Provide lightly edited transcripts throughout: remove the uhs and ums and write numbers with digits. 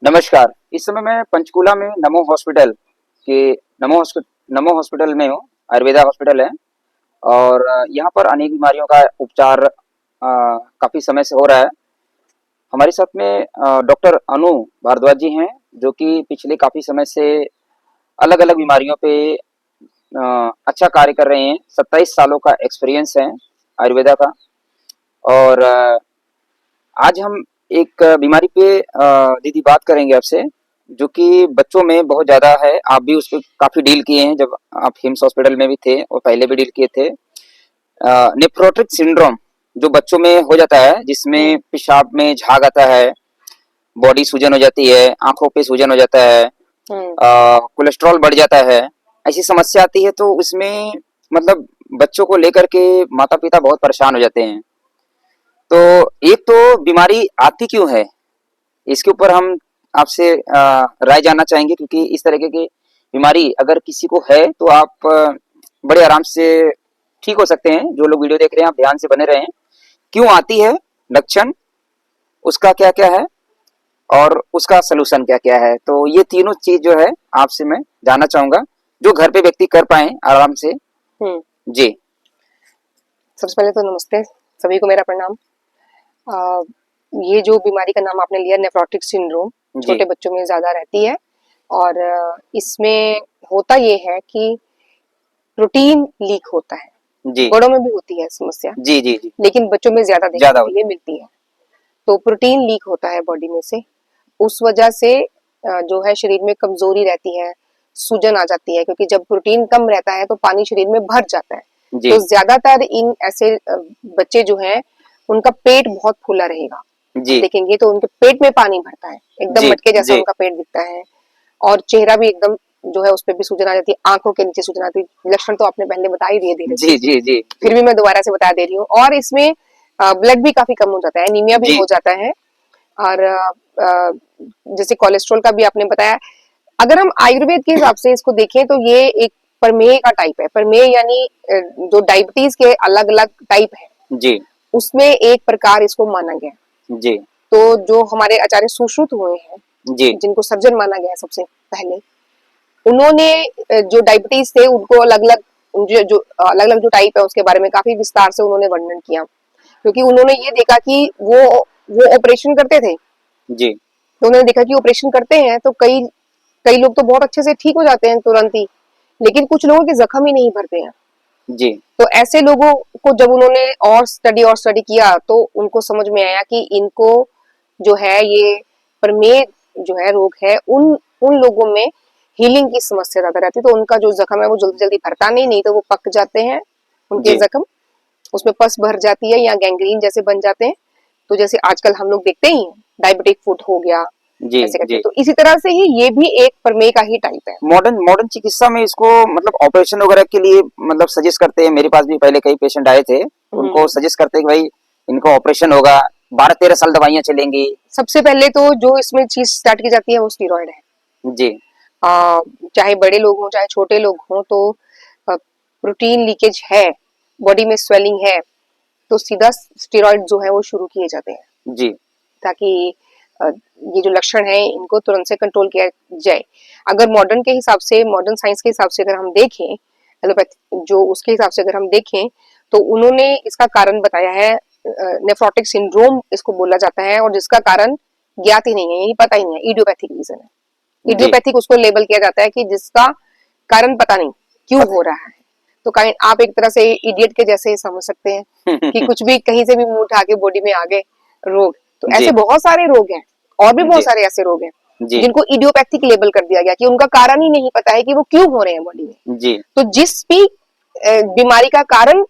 नमस्कार। इस समय मैं पंचकूला में के नमो हॉस्पिटल में हूँ। आयुर्वेदा हॉस्पिटल है और यहाँ पर अनेक बीमारियों का उपचार काफ़ी समय से हो रहा है। हमारे साथ में डॉक्टर अनु भारद्वाज जी हैं, जो कि पिछले काफ़ी समय से अलग-अलग बीमारियों पे अच्छा कार्य कर रहे हैं। 27 सालों का एक्सपीरियंस है आयुर्वेदा का। और आज हम एक बीमारी पे दीदी बात करेंगे आपसे, जो कि बच्चों में बहुत ज़्यादा है। आप भी उस पे काफ़ी डील किए हैं जब आप हिम्स हॉस्पिटल में भी थे और पहले भी डील किए थे। नेफ्रोटिक सिंड्रोम जो बच्चों में हो जाता है, जिसमें पेशाब में झाग आता है, बॉडी सूजन हो जाती है, आंखों पे सूजन हो जाता है, कोलेस्ट्रॉल बढ़ जाता है, ऐसी समस्या आती है। तो उसमें मतलब बच्चों को लेकर के माता पिता बहुत परेशान हो जाते हैं। तो एक तो बीमारी आती क्यों है, इसके ऊपर हम आपसे राय जानना चाहेंगे, क्योंकि इस तरीके की बीमारी अगर किसी को है तो आप बड़े आराम से ठीक हो सकते हैं। जो लोग वीडियो देख रहे हैं, आप ध्यान से बने रहें। क्यों आती है, लक्षण उसका क्या क्या है और उसका सलूशन क्या क्या है। तो ये तीनों चीज जो है आपसे मैं जानना चाहूंगा, जो घर पे व्यक्ति कर पाए आराम से। जी। सबसे पहले तो नमस्ते, सभी को मेरा प्रणाम। ये जो बीमारी का नाम आपने लिया, नेफ्रोटिक सिंड्रोम, छोटे बच्चों में ज्यादा रहती है और इसमें होता ये है कि प्रोटीन लीक होता है। जी। बड़ों में भी होती है समस्या, जी जी जी। लेकिन बच्चों में ज्यादा देखने मिलती है। तो प्रोटीन लीक होता है बॉडी में से, उस वजह से जो है शरीर में कमजोरी रहती है, सूजन आ जाती है, क्योंकि जब प्रोटीन कम रहता है तो पानी शरीर में भर जाता है। तो ज्यादातर इन ऐसे बच्चे जो हैं उनका पेट बहुत फूला रहेगा। देखेंगे तो उनके पेट में पानी भरता है, एकदम मटके जैसा उनका पेट दिखता है और चेहरा भी एकदम जो है उस पे भी सूजन आ जाती है, आंखों के नीचे सूजन आती है। लक्षण तो आपने पहले बता ही दिए धीरे जी जी जी। फिर भी मैं दोबारा से बता दे रही हूँ। और इसमें ब्लड भी काफी कम हो जाता है, एनीमिया भी हो जाता है। और जैसे कोलेस्ट्रॉल का भी आपने बताया। अगर हम आयुर्वेद के हिसाब से इसको देखें तो ये एक प्रमेय का टाइप है। प्रमेय यानी जो डायबिटीज के अलग अलग टाइप है, जी, उसमें एक प्रकार इसको माना गया। जी। तो जो हमारे आचार्य सुश्रुत हुए हैं, जी, जिनको सर्जन माना गया सबसे पहले, उन्होंने जो डायबिटीज थे उनको अलग अलग जो अलग अलग जो टाइप है उसके बारे में काफी विस्तार से उन्होंने वर्णन किया, क्योंकि उन्होंने ये देखा कि वो ऑपरेशन करते थे। जी। तो उन्होंने देखा कि ऑपरेशन करते हैं तो कई कई लोग तो बहुत अच्छे से ठीक हो जाते हैं तुरंत ही, लेकिन कुछ लोगों के जख्म ही नहीं भरते हैं। जी। तो ऐसे लोगों को जब उन्होंने और स्टडी किया तो उनको समझ में आया कि इनको जो है ये प्रमेह जो है रोग है, उन उन लोगों में हीलिंग की समस्या ज्यादा रहती है। तो उनका जो जख्म है वो जल्दी जल्दी भरता नहीं तो वो पक जाते हैं उनके जख्म, उसमें पस भर जाती है या गैंग्रीन जैसे बन जाते हैं। तो जैसे आजकल हम लोग देखते ही हैं, डायबिटिक फुट हो गया, ऐसे करके। तो इसी तरह से ही ये भी एक प्रमेय का ही टाइप है। मॉडर्न मॉडर्न चिकित्सा में इसको मतलब ऑपरेशन वगैरह के लिए मतलब सजेस्ट करते हैं। मेरे पास भी पहले कई पेशेंट आए थे, उनको सजेस्ट करते हैं कि भाई इनको ऑपरेशन होगा, 12-13 साल दवाइयां चलेंगी। सबसे पहले तो जो इसमें चीज स्टार्ट की जाती है वो स्टीरॉयड है। जी। चाहे बड़े लोग हों चाहे छोटे लोग हों, तो प्रोटीन लीकेज है, बॉडी में स्वेलिंग है, तो सीधा स्टेरॉइड जो है वो शुरू किए जाते हैं। जी। ताकि ये जो लक्षण है इनको तुरंत से कंट्रोल किया जाए। अगर मॉडर्न के हिसाब से, मॉडर्न साइंस के हिसाब से अगर हम देखें, एलोपैथी जो उसके हिसाब से अगर हम देखें, तो उन्होंने इसका कारण बताया है, नेफ्रोटिक सिंड्रोम इसको बोला जाता है, और जिसका कारण ज्ञात ही नहीं है, यही पता ही नहीं है, इडियोपैथिक रीजन है। इडियोपैथिक उसको लेबल किया जाता है कि जिसका कारण पता नहीं क्यों हो रहा है। तो आप एक तरह से इडियट के जैसे समझ सकते हैं कि कुछ भी कहीं से भी मुंह उठा के बॉडी में आ गए रोग। तो ऐसे बहुत सारे रोग हैं, और भी बहुत सारे ऐसे रोग हैं जिनको इडियोपैथिक लेबल कर दिया गया कि उनका कारण ही नहीं पता है कि वो क्यों हो रहे हैं बॉडी में। तो जिस भी बीमारी का कारण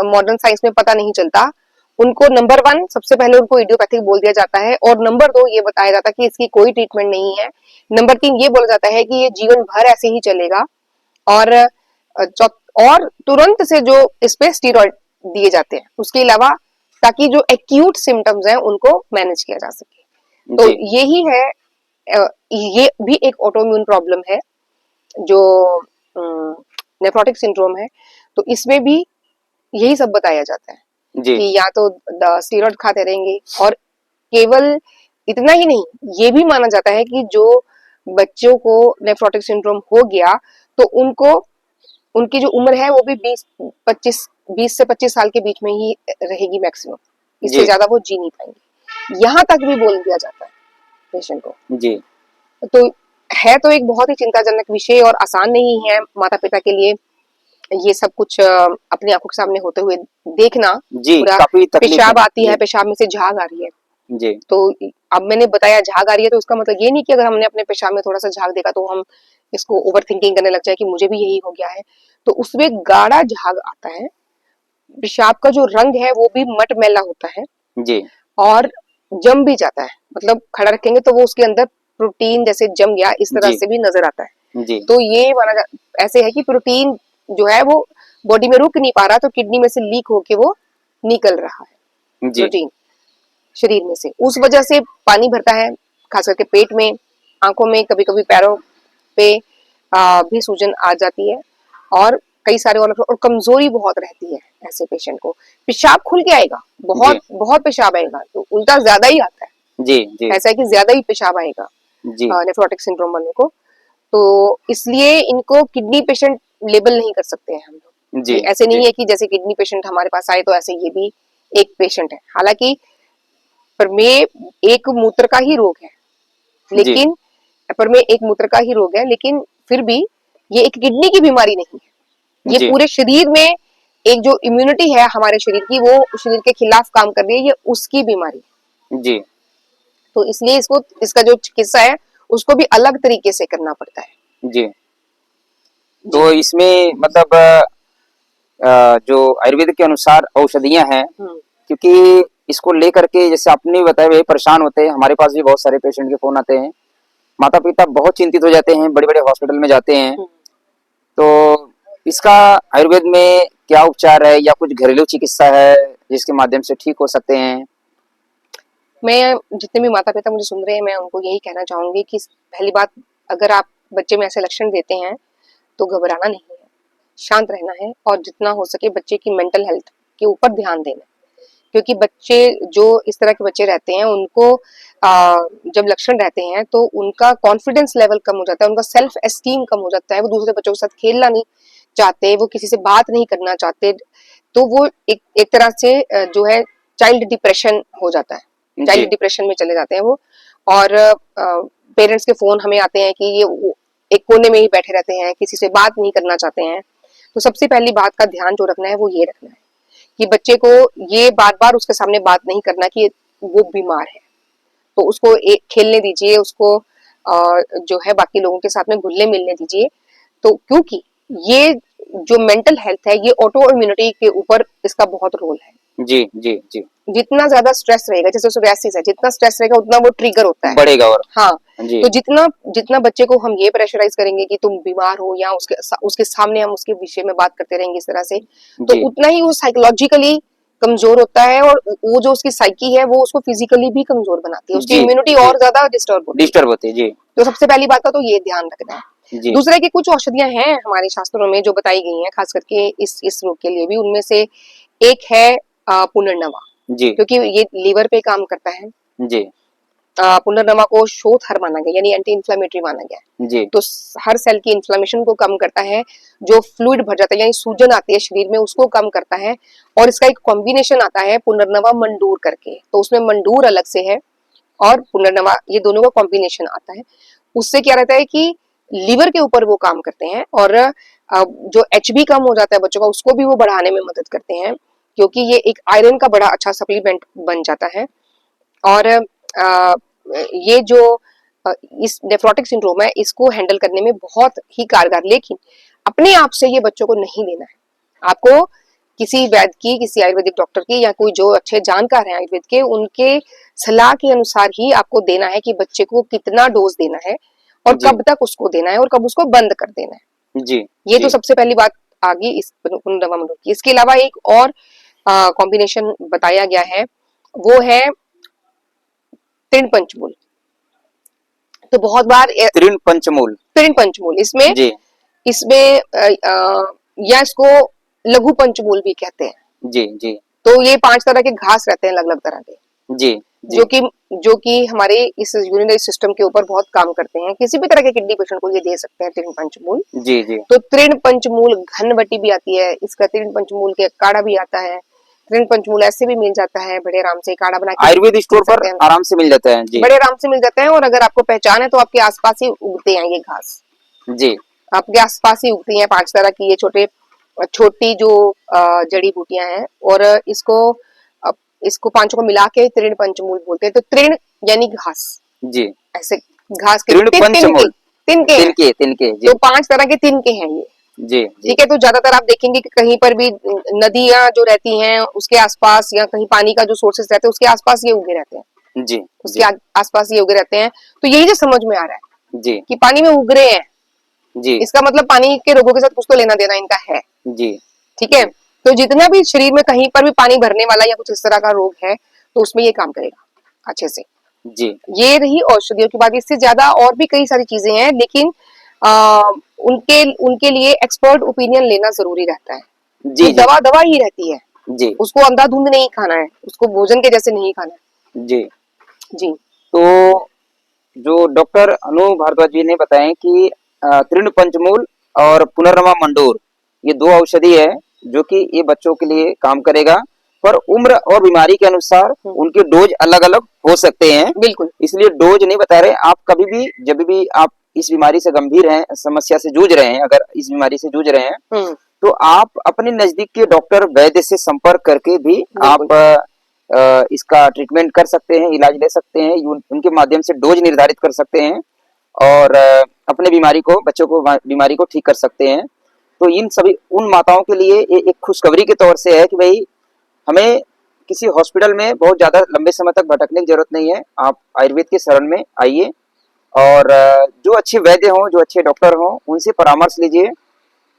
मॉडर्न साइंस में पता नहीं चलता, उनको नंबर 1 सबसे पहले उनको इडियोपैथिक बोल दिया जाता है, और नंबर 2 ये बताया जाता है कि इसकी कोई ट्रीटमेंट नहीं है। नंबर 3 ये बोला जाता है कि ये जीवन भर ऐसे ही चलेगा, और और तुरंत से जो इस पे स्टीरॉइड दिए जाते हैं उसके अलावा, ताकि जो एक्यूट सिम्टम्स हैं उनको मैनेज किया जा सके। तो यही है, ये भी एक ऑटोइम्यून प्रॉब्लम है जो नेफ्रोटिक सिंड्रोम है। तो इसमें भी यही सब बताया जाता है कि या तो स्टीरॉइड खाते रहेंगे, और केवल इतना ही नहीं, ये भी माना जाता है कि जो बच्चों को नेफ्रोटिक सिंड्रोम हो गया तो उनको उनकी जो उम्र है वो भी 20 से 25 साल के बीच में ही रहेगी मैक्सिमम, इससे जी ज्यादा वो जी नहीं पाएंगे, यहाँ तक भी बोल दिया जाता है पेशेंट को। जी तो है तो एक बहुत ही चिंताजनक विषय और आसान नहीं है माता पिता के लिए ये सब कुछ अपनी आंखों के सामने होते हुए देखना। जी, पूरा काफी तकलीफ है। पेशाब आती है, जी पेशाब में से झाग आ रही है, जी तो अब मैंने बताया झाग आ रही है तो उसका मतलब ये नहीं कि अगर हमने अपने पेशाब में थोड़ा सा झाग देखा तो हम इसको ओवर थिंकिंग करने लग जाए कि मुझे भी यही हो गया है। तो उसमें गाढ़ा झाग आता है, पेशाब का जो रंग है वो भी मटमैला होता है जी और जम भी जाता है, मतलब खड़ा रखेंगे तो वो उसके अंदर प्रोटीन जैसे जम गया इस तरह जी से भी नजर आता है। जी तो ये ऐसे है कि प्रोटीन जो है वो बॉडी में रुक नहीं पा रहा तो किडनी में से लीक होके वो निकल रहा है जी प्रोटीन शरीर में से, उस वजह से पानी भरता है, खास करके पेट में, आंखों में, कभी कभी पैरों पे भी सूजन आ जाती है और कई सारे और कमजोरी बहुत रहती है ऐसे पेशेंट को। पेशाब खुल के आएगा, जी बहुत बहुत पेशाब आएगा, तो उल्टा ज्यादा ही आता है, जी जी ऐसा है कि ज्यादा ही पेशाब आएगा जी नेफ्रोटिक सिंड्रोम वालों को। तो इसलिए इनको किडनी पेशेंट लेबल नहीं कर सकते हैं हम लोग, जी कि ऐसे जी नहीं है कि जैसे किडनी पेशेंट हमारे पास आए तो ऐसे ये भी एक पेशेंट है। हालांकि प्रमेय एक मूत्र का ही रोग है, जी लेकिन प्रमेय एक मूत्र का ही रोग है, लेकिन फिर भी ये एक किडनी की बीमारी नहीं है, ये जी पूरे शरीर में एक जो इम्यूनिटी है हमारे शरीर की वो शरीर के खिलाफ काम कर रही है, ये उसकी बीमारी है। जी तो इसलिए इसको इसका जो चिकित्सा है उसको भी अलग तरीके से करना पड़ता है। जी। जी। तो इसमें मतलब जो आयुर्वेद के अनुसार औषधियां हैं, क्योंकि इसको लेकर के जैसे आपने भी बताया वे परेशान होते हैं, हमारे पास भी बहुत सारे पेशेंट के फोन आते हैं, माता पिता बहुत चिंतित हो जाते हैं, बड़े बड़े हॉस्पिटल में जाते हैं। तो इसका आयुर्वेद में क्या उपचार है या कुछ घरेलू चिकित्सा है जिसके माध्यम से ठीक हो सकते हैं? मैं जितने भी माता पिता मुझे सुन रहे हैं मैं उनको यही कहना चाहूंगी कि पहली बात, अगर आप बच्चे में ऐसे लक्षण देते हैं तो घबराना नहीं है, शांत रहना है और जितना हो सके बच्चे की मेंटल हेल्थ के ऊपर ध्यान देना है। क्योंकि बच्चे जो इस तरह के बच्चे रहते हैं उनको जब लक्षण रहते हैं तो उनका कॉन्फिडेंस लेवल कम हो जाता है, उनका सेल्फ एस्टीम कम हो जाता है, वो दूसरे बच्चों के साथ खेलना नहीं चाहते, वो किसी से बात नहीं करना चाहते, तो वो एक तरह से जो है चाइल्ड डिप्रेशन हो जाता है, चाइल्ड डिप्रेशन में चले जाते हैं वो। और पेरेंट्स के फोन हमें आते हैं कि ये एक कोने में ही बैठे रहते हैं, किसी से बात नहीं करना चाहते हैं। तो सबसे पहली बात का ध्यान जो रखना है वो ये रखना है कि बच्चे को ये बार बार उसके सामने बात नहीं करना कि वो बीमार है, तो उसको एक खेलने दीजिए, उसको जो है बाकी लोगों के साथ में घुलने मिलने दीजिए। तो क्योंकि ये जो मेंटल हेल्थ है ये ऑटो इम्यूनिटी के ऊपर इसका बहुत रोल है। जी जी जी। जितना ज्यादा स्ट्रेस रहेगा, जैसे सोरियासिस है, जितना स्ट्रेस रहेगा उतना वो ट्रिगर होता है, बढ़ेगा और हाँ। जी तो जितना जितना बच्चे को हम ये प्रेशराइज करेंगे कि तुम बीमार हो या उसके सामने हम उसके विषय में बात करते रहेंगे इस तरह से, तो जी उतना ही वो साइकोलॉजिकली कमजोर होता है और वो जो उसकी साइकी है वो उसको फिजिकली भी कमजोर बनाती है, उसकी जी इम्यूनिटी जी और ज्यादा डिस्टर्ब होती है। डिस्टर्ब होते हैं। जी तो सबसे पहली बात का तो ये ध्यान रखना है। जी दूसरा की कुछ औषधियां हैं हमारे शास्त्रों में जो बताई गई हैं खास करके इस रोग के लिए भी, उनमें से एक है पुनर्नवा, जी क्योंकि ये लीवर पे काम करता है। जी पुनर्नवा को शोथर माना गया, यानी एंटी इंफ्लेमेटरी माना गया है। जी तो हर सेल की इन्फ्लेमेशन को कम करता है, जो फ्लूइड भर जाता है यानी सूजन आती है शरीर में उसको कम करता है। और इसका एक कॉम्बिनेशन आता है पुनर्नवा मंडूर करके, तो उसमें मंडूर अलग से है और पुनर्नवा, ये दोनों का कॉम्बिनेशन आता है। उससे क्या रहता है कि लीवर के ऊपर वो काम करते हैं और जो HB कम हो जाता है बच्चों का उसको भी वो बढ़ाने में मदद करते हैं, क्योंकि ये एक आयरन का बड़ा अच्छा सप्लीमेंट बन जाता है। और ये जो इस नेफ्रोटिक सिंड्रोम है इसको हैंडल करने में बहुत ही कारगर, लेकिन अपने आप से ये बच्चों को नहीं देना है। आपको किसी वैद्य की, किसी आयुर्वेदिक डॉक्टर की या कोई जो अच्छे जानकार हैं आयुर्वेद के, उनके सलाह के अनुसार ही आपको देना है कि बच्चे को कितना डोज देना है और जी कब तक उसको देना है और कब उसको बंद कर देना है। जी ये जी तो सबसे पहली बात आ गई इस पुनर्नवा मंडूर की। इसके अलावा एक और कॉम्बिनेशन बताया गया है, वो है तृण पंचमूल। तो बहुत बार तृण पंचमूल तृण पंचमूल इसमें जी इसमें या इसको लघु पंचमूल भी कहते हैं। जी जी तो ये 5 तरह के घास रहते हैं अलग अलग तरह के, जी जी जो कि हमारे इस यूरिनरी सिस्टम के ऊपर बहुत काम करते हैं। किसी भी तरह के किडनी पेशेंट को ये दे सकते हैं तृण पंचमूल। जी जी तो तृण पंचमूल घनवटी भी आती है, इसका तृण पंचमूल के काढ़ा भी आता है। तृण पंचमूल ऐसे भी मिल जाता है बड़े आराम से, काढ़ा बना के आयुर्वेद पी स्टोर पर सकते हैं, आराम से मिल जाता है। जी बड़े आराम से मिल जाते हैं। और अगर आपको पहचान है तो आपके आसपास ही उगते हैं ये घास, जी आपके आसपास ही उगती हैं 5 तरह की ये छोटी जो जड़ी बूटियां हैं। और अ, इसको पांचों को मिला के तृण पंचमूल बोलते हैं। तो तृण यानी घास, जी ऐसे घास के तृण पंचमूल, तिनके हैं। तिनके जी तो 5 तरह के तिनके हैं ये। जी जी ठीक है, तो ज्यादातर आप देखेंगे कि कहीं पर भी नदियां जो रहती हैं उसके आसपास, या कहीं पानी का जो सोर्सेस रहते हैं उसके आसपास ये उगे रहते हैं, जी उसके जी आसपास ये उगे रहते हैं। तो यही जो समझ में आ रहा है जी कि पानी में उग रहे हैं, जी इसका मतलब पानी के रोगों के साथ कुछ तो लेना देना इनका है। जी ठीक है, तो जितना भी शरीर में कहीं पर भी पानी भरने वाला या कुछ इस तरह का रोग है तो उसमें ये काम करेगा अच्छे से। जी ये रही औषधियों की बात। इससे ज्यादा और भी कई सारी चीजें हैं, लेकिन आ, उनके उनके लिए एक्सपर्ट ओपिनियन लेना जरूरी रहता है। जी वो जी दवा दवा ही रहती है, जी उसको अंधाधुंध नहीं खाना है, उसको भोजन के जैसे नहीं खाना जी है। जी तो जो डॉक्टर अनु भारद्वाज जी ने बताया कि तृण पंचमूल और पुनर्रमा मंडूर ये 2 औषधि है जो कि ये बच्चों के लिए काम करेगा, पर उम्र और बीमारी के अनुसार उनके डोज अलग-अलग हो सकते हैं। बिल्कुल। इसलिए डोज नहीं बता रहे। आप कभी भी जब भी आप इस बीमारी से गंभीर हैं, समस्या से जूझ रहे हैं, अगर इस बीमारी से जूझ रहे हैं तो आप अपने नजदीक के डॉक्टर वैद्य से संपर्क करके भी आप इसका ट्रीटमेंट कर सकते हैं, इलाज ले सकते हैं, उनके माध्यम से डोज निर्धारित कर सकते हैं और अपने बीमारी को, बच्चों को बीमारी को ठीक कर सकते हैं। तो इन सभी उन माताओं के लिए ये एक खुशखबरी के तौर से है कि भाई हमें किसी हॉस्पिटल में बहुत ज्यादा लंबे समय तक भटकने की जरूरत नहीं है। आप आयुर्वेद के शरण में आइए और जो अच्छे वैद्य हों, जो अच्छे डॉक्टर हों, उनसे परामर्श लीजिए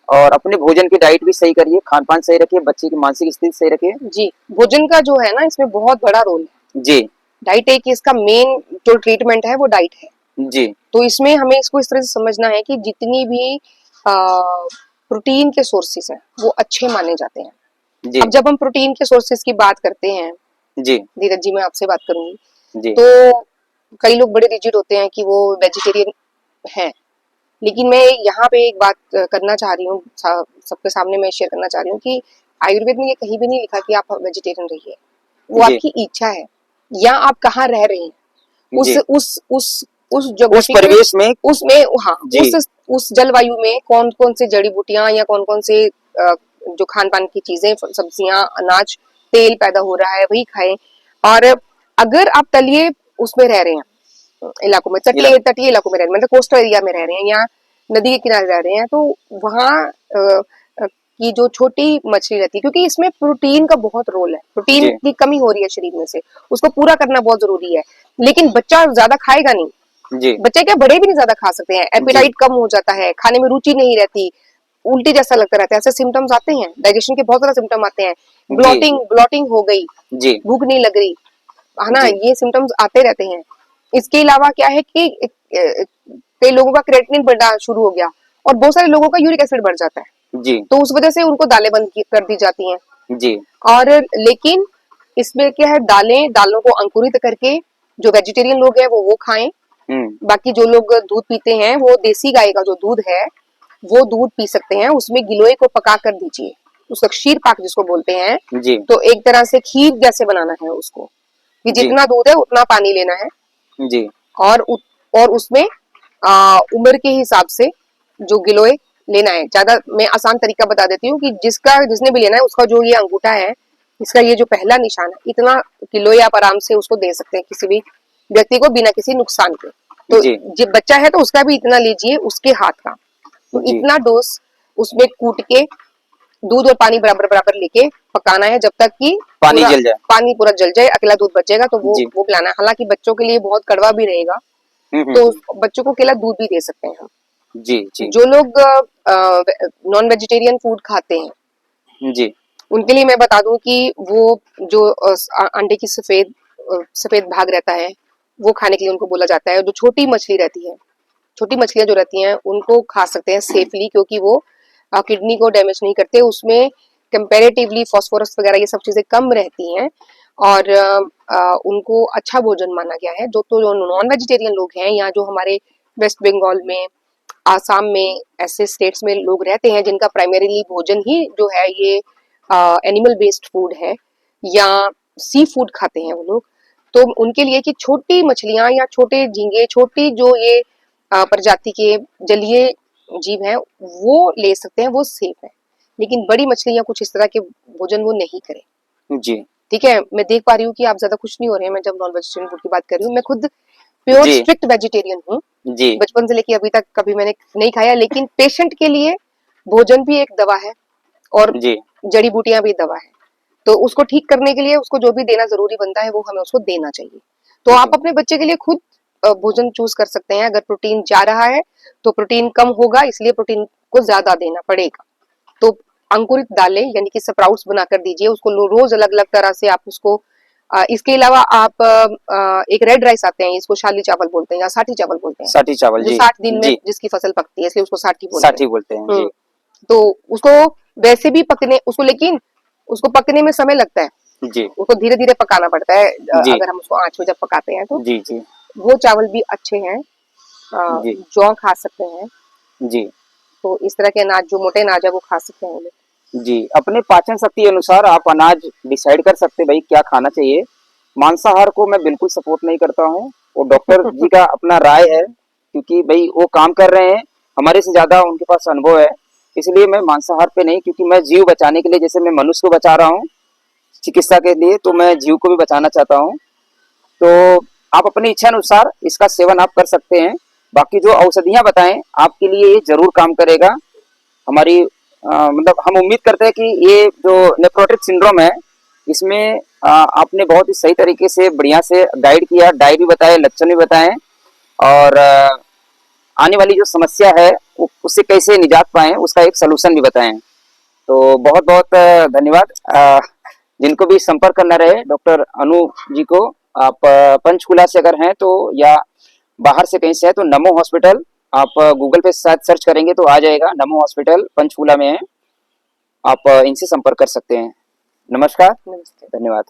और अपने भोजन की डाइट भी सही करिए, खान पान सही रखिए, बच्चे की मानसिक स्थिति सही रखिए। जी, भोजन का जो है ना इसमें बहुत बड़ा रोल है। जी डाइट एक इसका मेन जो ट्रीटमेंट है वो डाइट है। जी तो इसमें हमें इसको इस तरह से समझना है कि जितनी भी प्रोटीन के सोर्सेस हैं वो अच्छे माने जाते हैं। जी अब जब हम प्रोटीन के सोर्सेस की बात करते हैं, जी धीरज जी मैं आपसे बात करूंगी, जी तो कई लोग बड़े रिजिड होते हैं कि वो वेजिटेरियन हैं। लेकिन मैं यहाँ पे एक बात करना चाह रही हूँ, सबके सामने मैं शेयर करना चाह रही हूँ कि आयुर्वेद में ये कहीं भी नहीं लिखा कि आप वेजिटेरियन रहिए। वो जी आपकी इच्छा है, या आप कहाँ रह रहे हैं, उस जी उस उस उस उस ज्योग्राफिकल परिवेश में उसमें, हाँ, जी उस जलवायु में कौन कौन से जड़ी बूटियां या कौन कौन से जो खान पान की चीजें, सब्जियां, अनाज, तेल पैदा हो रहा है वही खाएं। और अगर आप तलिए उसमें रह रहे हैं इलाकों में, तटीय तटीय इलाकों में रह रहे हैं, मतलब कोस्टल एरिया में रह रहे हैं, या नदी के किनारे रह रहे हैं, तो वहाँ की जो छोटी मछली रहती है, क्योंकि इसमें प्रोटीन का बहुत रोल है, प्रोटीन जी की कमी हो रही है शरीर में से, उसको पूरा करना बहुत जरूरी है। लेकिन बच्चा ज्यादा खाएगा नहीं, जी बच्चे क्या बड़े भी नहीं ज्यादा खा सकते हैं, जी एपेटाइट कम हो जाता है, खाने में रुचि नहीं रहती, उल्टी जैसा लगता रहता है, ऐसे सिम्टम्स आते हैं, डाइजेशन के बहुत ज्यादा सिम्टम आते हैं, जी ब्लॉटिंग ब्लॉटिंग हो गई, जी भूख नहीं लग रही है ना, जी ये सिम्टम्स आते रहते हैं। इसके अलावा क्या है कि कई लोगों का क्रेटिनिन बढ़ना शुरू हो गया, और बहुत सारे लोगों का यूरिक एसिड बढ़ जाता है, जी तो उस वजह से उनको दालें बंद कर दी जाती हैं। जी और लेकिन इसमें क्या है, दालों को अंकुरित करके जो वेजिटेरियन लोग हैं वो खाएं। बाकी जो लोग दूध पीते हैं वो देसी गाय का जो दूध है वो दूध पी सकते हैं, उसमें गिलोय को पका कर दीजिए, उसका क्षीर पाक जिसको बोलते हैं। जी तो एक तरह से खीर जैसे बनाना है उसको, कि जी जितना दूध है उतना पानी लेना है, जी और उसमें उम्र के हिसाब से जो गिलोय लेना है। ज्यादा मैं आसान तरीका बता देती हूँ कि जिसने भी लेना है उसका जो ये अंगूठा है, इसका ये जो पहला निशान है, इतना गिलोय आप आराम से उसको दे सकते हैं किसी भी व्यक्ति को बिना किसी नुकसान के। तो जी जब बच्चा है तो उसका भी इतना लीजिए, उसके हाथ का, तो जी इतना डोज उसमें कूट के दूध और पानी बराबर बराबर लेके पकाना है जब तक कि पानी जल जाए। पानी पूरा जल जाए, अकेला दूध बच जाएगा तो जी वो पिलाना है। हालांकि बच्चों के लिए बहुत कड़वा भी रहेगा, हम्म। तो बच्चों को अकेला दूध भी दे सकते हैं हम। जी जी जो लोग नॉन वेजिटेरियन फूड खाते हैं जी उनके लिए मैं बता दूं कि वो जो अंडे की सफेद भाग रहता है वो खाने के लिए उनको बोला जाता है। जो छोटी मछली रहती है, छोटी मछलियां जो रहती हैं उनको खा सकते हैं सेफली, क्योंकि वो किडनी को डैमेज नहीं करते, उसमें कंपैरेटिवली फास्फोरस वगैरह ये सब चीजें कम रहती हैं, और उनको अच्छा भोजन माना गया है। जो नॉन वेजिटेरियन लोग हैं या जो हमारे वेस्ट बंगाल में, आसाम में, ऐसे स्टेट्स में लोग रहते हैं जिनका प्राइमरीली भोजन ही जो है ये एनिमल बेस्ड फूड है या सी फूड खाते हैं वो लोग, तो उनके लिए कि छोटी मछलियां या छोटे झींगे, छोटी जो ये प्रजाति के जलीय जीव हैं वो ले सकते हैं, वो सेफ है। लेकिन बड़ी मछलियां कुछ इस तरह के भोजन वो नहीं करें। जी ठीक है, मैं देख पा रही हूँ कि आप ज्यादा खुश नहीं हो रहे हैं मैं जब नॉन वेजिटेरियन फूड की बात कर रही हूँ। मैं खुद प्योर जी स्ट्रिक्ट वेजिटेरियन हूँ, जी बचपन से लेके अभी तक कभी मैंने नहीं खाया, लेकिन पेशेंट के लिए भोजन भी एक दवा है और जी जड़ी बूटियां भी दवा है। तो उसको ठीक करने के लिए उसको जो भी देना जरूरी बनता है वो हमें उसको देना चाहिए। तो आप जी अपने बच्चे के लिए खुद भोजन चूज कर सकते हैं। अगर प्रोटीन जा रहा है तो प्रोटीन कम होगा, इसलिए प्रोटीन को ज्यादा देना पड़ेगा। तो अंकुरित दालें यानी कि स्प्राउट्स बनाकर दीजिए उसको, रोज अलग अलग तरह से आप उसको। इसके अलावा आप एक रेड राइस आते हैं, इसको शाली चावल बोलते हैं या साठी चावल बोलते हैं, साठी चावल जो जी 60 दिन में जी जिसकी फसल पकती है इसलिए उसको साठी बोलते हैं। साठी बोलते हैं जी तो उसको वैसे भी पकने उसको, लेकिन उसको पकने में समय लगता है, जी उसको धीरे धीरे पकाना पड़ता है। जी अगर हम उसको आंच में जब पकाते हैं तो जी जी वो चावल भी अच्छे हैं। जी जौ खा सकते हैं, जी तो इस तरह के अनाज जो मोटे अनाज है वो खा सकते हैं वो लोग। जी अपने पाचन शक्ति अनुसार आप अनाज डिसाइड कर सकते हैं भाई क्या खाना चाहिए। मांसाहार को मैं बिल्कुल सपोर्ट नहीं करता हूँ, वो डॉक्टर जी का अपना राय है, क्योंकि भाई वो काम कर रहे हैं, हमारे से ज्यादा उनके पास अनुभव है। इसलिए मैं मांसाहार पे नहीं, क्योंकि मैं जीव बचाने के लिए, जैसे मैं मनुष्य को बचा रहा हूँ चिकित्सा के लिए, तो मैं जीव को भी बचाना चाहता हूँ। तो आप अपनी इच्छा अनुसार इसका सेवन आप कर सकते हैं। बाकी जो औषधियां बताएं आपके लिए ये जरूर काम करेगा। हमारी मतलब हम उम्मीद करते हैं कि ये जो नेफ्रोटिक सिंड्रोम है इसमें आपने बहुत ही सही तरीके से बढ़िया से गाइड किया, डाइट भी बताए, लक्षण भी बताए, और आने वाली जो समस्या है उससे कैसे निजात पाएं उसका एक सलूशन भी बताएं। तो बहुत बहुत धन्यवाद। जिनको भी संपर्क करना रहे डॉक्टर अनु जी को, आप पंचकुला से अगर हैं तो, या बाहर से कहीं से है तो नमो हॉस्पिटल आप गूगल पे शायद सर्च करेंगे तो आ जाएगा, नमो हॉस्पिटल पंचकुला में है। आप इनसे संपर्क कर सकते हैं। नमस्कार, नमस्ते। धन्यवाद।